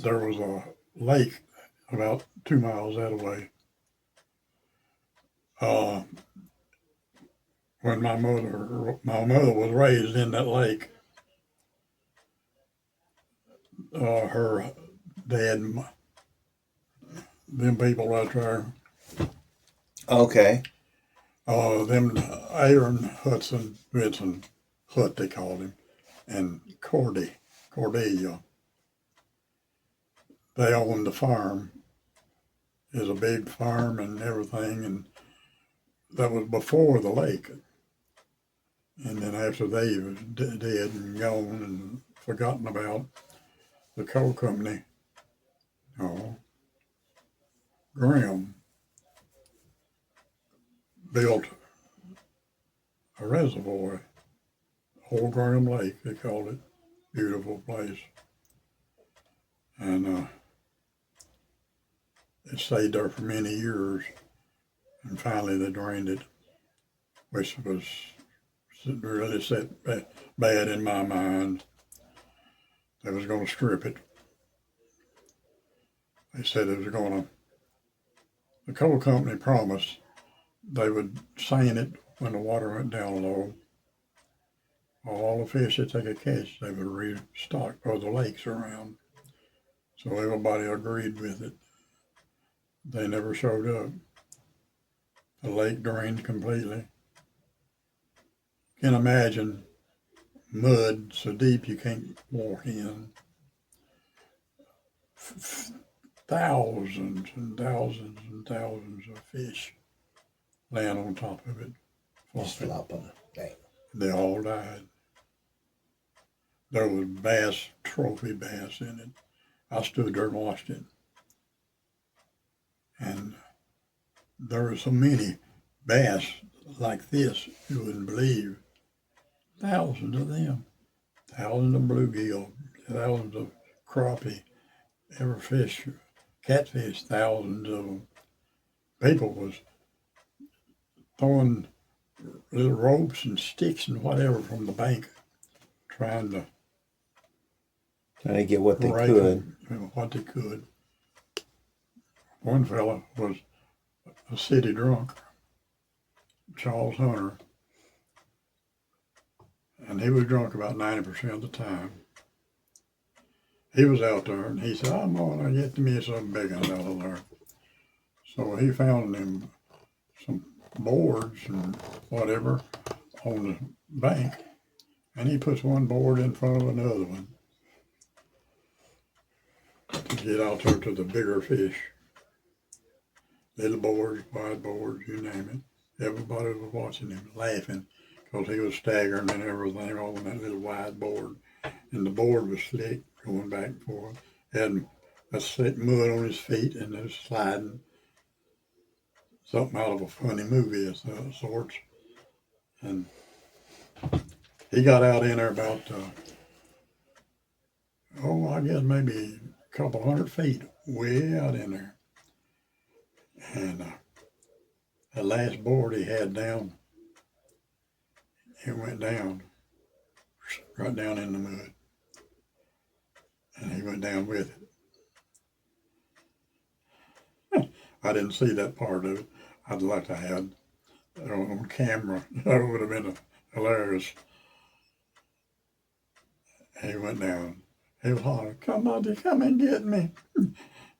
there was a lake about 2 miles that away. Uh, when my mother was raised in that lake, her dad, them people right there, Okay. them Aaron Hudson, Vincent Hutt they called him, and Cordelia, they owned the farm. It's a big farm and everything, and that was before the lake. And then after they was dead and gone and forgotten about, the coal company, oh, Graham, built a reservoir, Old Graham Lake, they called it. Beautiful place. And it stayed there for many years. And finally they drained it, which was really set bad in my mind. They was going to strip it. They said it was going to, the coal company promised they would seine it when the water went down low. All the fish that they could catch, they would restock other lakes around. So everybody agreed with it. They never showed up. The lake drained completely. You can imagine mud so deep you can't walk in. Thousands and thousands and thousands of fish laying on top of it, Just flopping. flopping. Dang. They all died. There was bass, trophy bass in it. I stood there and watched it. And there were so many bass like this, you wouldn't believe. Thousands of them. Thousands of bluegill, thousands of crappie, every fish, catfish, thousands of them. People was throwing little ropes and sticks and whatever from the bank, trying to Trying to get what they rake could. them, what they could. One fella was a city drunk, Charles Hunter, and he was drunk about 90% of the time. He was out there and he said, I'm going to get me some big one out of there. So he found him some boards and whatever on the bank, and he puts one board in front of another one to get out there to the bigger fish. Little boards, wide boards, you name it. Everybody was watching him, laughing, because he was staggering and everything on that little wide board. And the board was slick, going back and forth. Had a slick mud on his feet and it was sliding. Something out of a funny movie of sorts. And he got out in there about, I guess maybe a couple 100 feet, way out in there. And the last board he had down, it went down, right down in the mud. And he went down with it. I didn't see that part of it. I'd like to have it on camera. That would have been hilarious. He went down. He was hollering, come on, come and get me.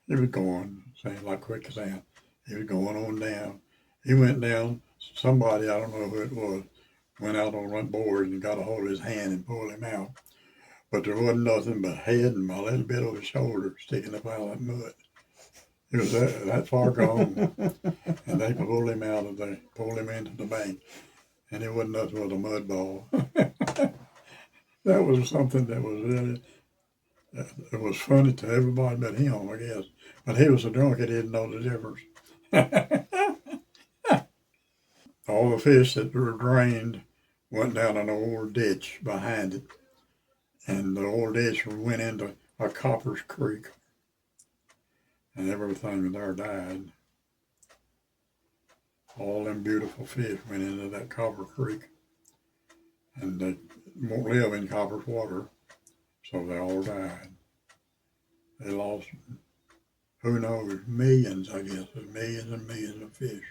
He was going, saying like quicksand. He was going on down. He went down. Somebody, I don't know who it was, went out on one board and got a hold of his hand and pulled him out. But there wasn't nothing but head and a little bit of his shoulder sticking up out of that mud. He was that far gone. And they pulled him out of there, pulled him into the bank. And it wasn't nothing but a mud ball. That was something that was really, it was funny to everybody but him, I guess. But he was a drunk, he didn't know the difference. All the fish that were drained went down an old ditch behind it. And the old ditch went into a Copper's Creek. And everything there died. All them beautiful fish went into that Copper Creek. And they won't live in Copper's water, so they all died. They lost, who knows, millions, I guess, millions and millions of fish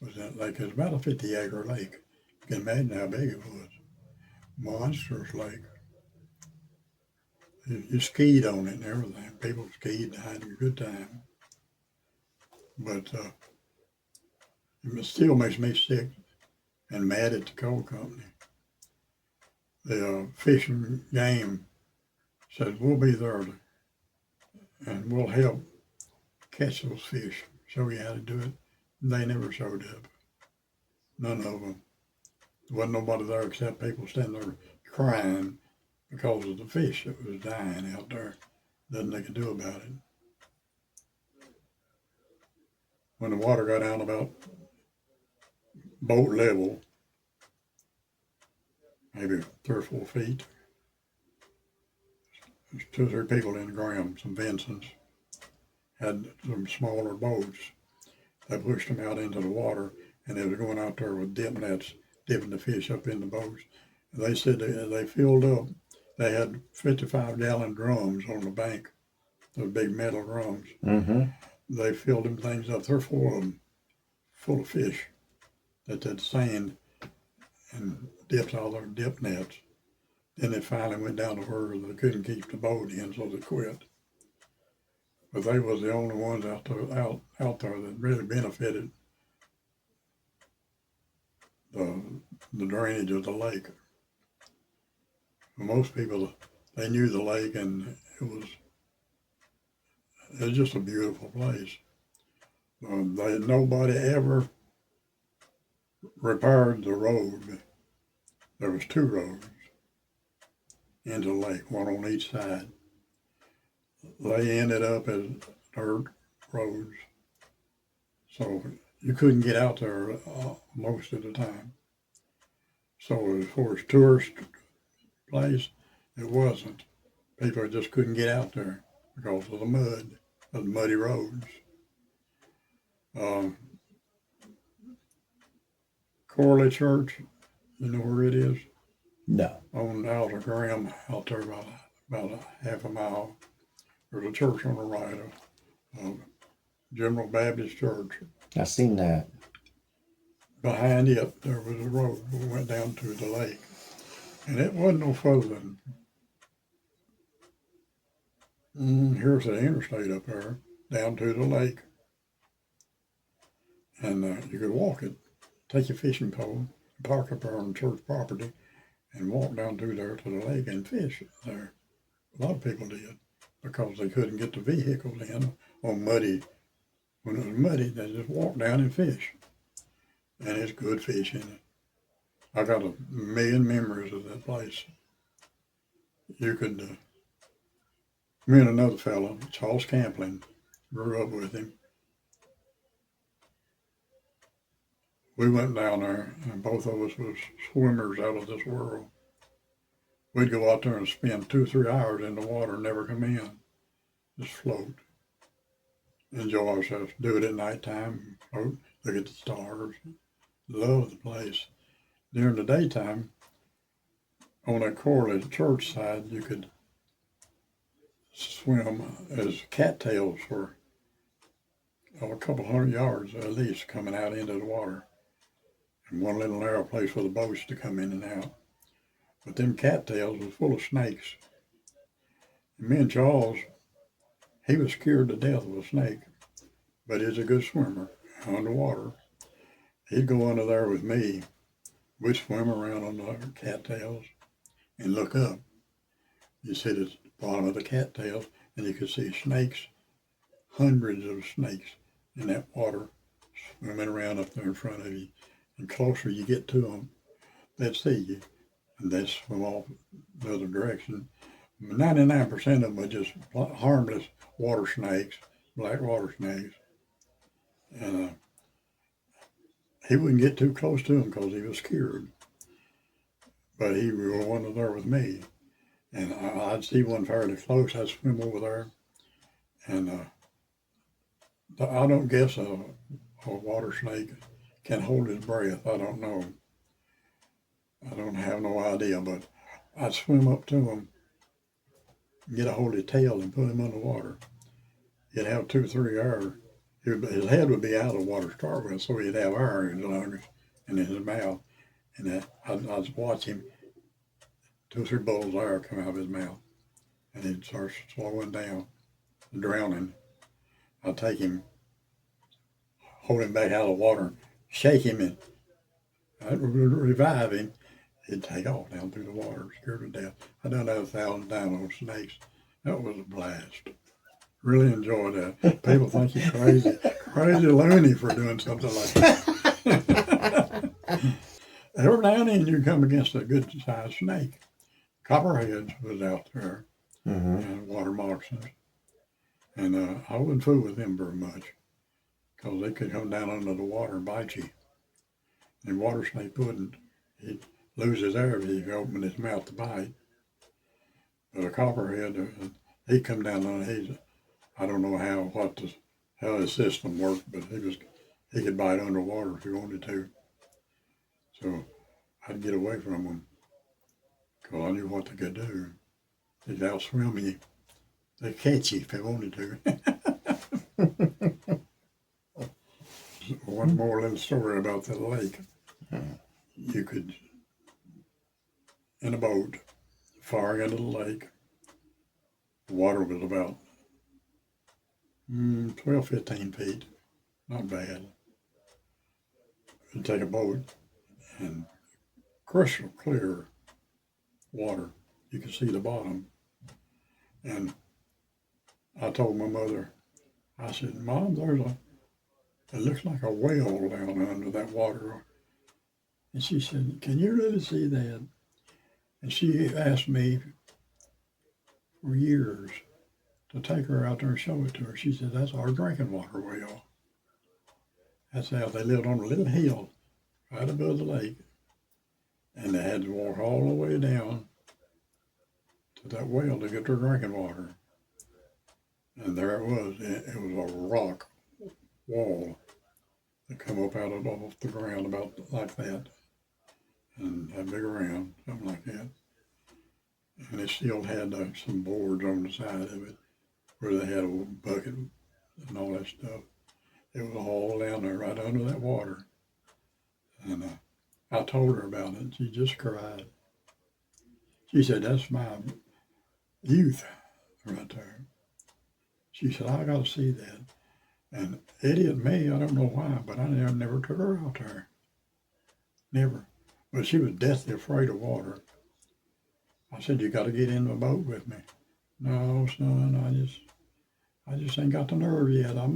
was in that lake. It was about a 50-acre lake. You can imagine how big it was. Monstrous lake. You skied on it and everything. People skied and had a good time. But it still makes me sick and mad at the coal company. The Fish and Game said, we'll be there and we'll help catch those fish, show you how to do it. They never showed up. None of them. There wasn't nobody there except people standing there crying because of the fish that was dying out there. Nothing they could do about it. When the water got down about boat level, maybe 3 or 4 feet, there's 2 or 3 people in the ground, some Vincents, had some smaller boats. They pushed them out into the water, and they were going out there with dip nets, dipping the fish up in the boats. And they said they filled up. They had 55-gallon drums on the bank, those big metal drums. Mm-hmm. They filled them things up. 3 or 4 of them full of fish that they'd sand and dipped all their dip nets. Then they finally went down to where they couldn't keep the boat in, so they quit. But they was the only ones out there that really benefited the drainage of the lake. Most people, they knew the lake, and it was just a beautiful place. Nobody ever repaired the road. There was 2 roads into the lake, one on each side. They ended up as dirt roads, so you couldn't get out there most of the time. So as far as tourist place, it wasn't. People just couldn't get out there because of the mud, of the muddy roads. Corley Church, you know where it is? No. On Alta Graham, out there about a half a mile. There's a church on the right, General Baptist Church. I seen that. Behind it, there was a road that went down to the lake. And it wasn't no further than, here's the interstate up there, down to the lake. And you could walk it, take your fishing pole, park up there on church property, and walk down through there to the lake and fish there. A lot of people did, because they couldn't get the vehicles in on muddy. When it was muddy, they just walked down and fish. And it's good fishing. I got a million memories of that place. You could, me and another fellow, Charles Camplin, grew up with him. We went down there, and both of us was swimmers out of this world. We'd go out there and spend 2 or 3 hours in the water and never come in. Just float. Enjoy ourselves. Do it at nighttime. Float. Look at the stars. Love the place. During the daytime, on that Corley Church side, you could swim as cattails for a couple 100 yards at least coming out into the water. And one little narrow place for the boats to come in and out. But them cattails was full of snakes. And me and Charles, he was scared to death of a snake, but he's a good swimmer underwater. He'd go under there with me. We'd swim around on the cattails and look up. You sit at the bottom of the cattails and you could see snakes, hundreds of snakes in that water swimming around up there in front of you. And closer you get to them, they'd see you and they'd swim off the other direction. 99% of them are just harmless water snakes, black water snakes. And he wouldn't get too close to them because he was scared. But he would go under there with me. And I'd see one fairly close, I'd swim over there. And I don't guess a water snake can hold his breath. I don't know. I don't have no idea, but I'd swim up to him get a hold of his tail and put him underwater. He'd have 2 or 3 hours. His head would be out of the water to start with, so he'd have air in his lungs and in his mouth. And I'd watch him, 2 or 3 bowls of air come out of his mouth, and he'd start slowing down, drowning. I'd take him, hold him back out of the water, shake him, and I'd revive him. He'd take off down through the water, scared to death. I've done that 1,000 times on snakes. That was a blast. Really enjoyed that. People think you're crazy loony for doing something like that. Every now and then you come against a good sized snake. Copperheads was out there, and water moccasins. And I wouldn't fool with them very much because they could come down under the water and bite you. And water snake wouldn't. He'd lose his air if he opened his mouth to bite. But a copperhead, he'd come down under. I don't know how his system worked, but he could bite underwater if he wanted to. So I'd get away from him because I knew what they could do. They'd outswim you. They'd catch you if they wanted to. One more little story about that lake. You could, in a boat, far into the lake, the water was about 12, 15 feet, not bad. You'd take a boat and crystal clear water. You could see the bottom. And I told my mother, I said, Mom, it looks like a whale down under that water. And she said, can you really see that? And she asked me for years to take her out there and show it to her. She said, that's our drinking water whale. That's how they lived on a little hill right above the lake. And they had to walk all the way down to that well to get their drinking water. And there it was. It was a rock wall that come up off the ground about like that. And that big around, something like that. And it still had some boards on the side of it where they had a bucket and all that stuff. It was all down there right under that water. And I told her about it and she just cried. She said, that's my youth right there. She said, I got to see that. And idiot me, I don't know why, but I never took her out there. Never. But she was deathly afraid of water. I said, you got to get in the boat with me. No, son, I just ain't got the nerve yet. I'll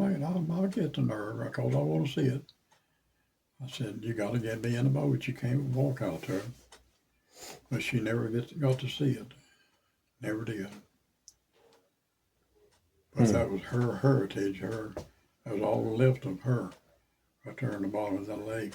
get the nerve because I want to see it. I said, you got to get me in the boat. You can't walk out there. But she never got to see it. Never did. But that was her heritage. That was all left of her right there in the bottom of that lake.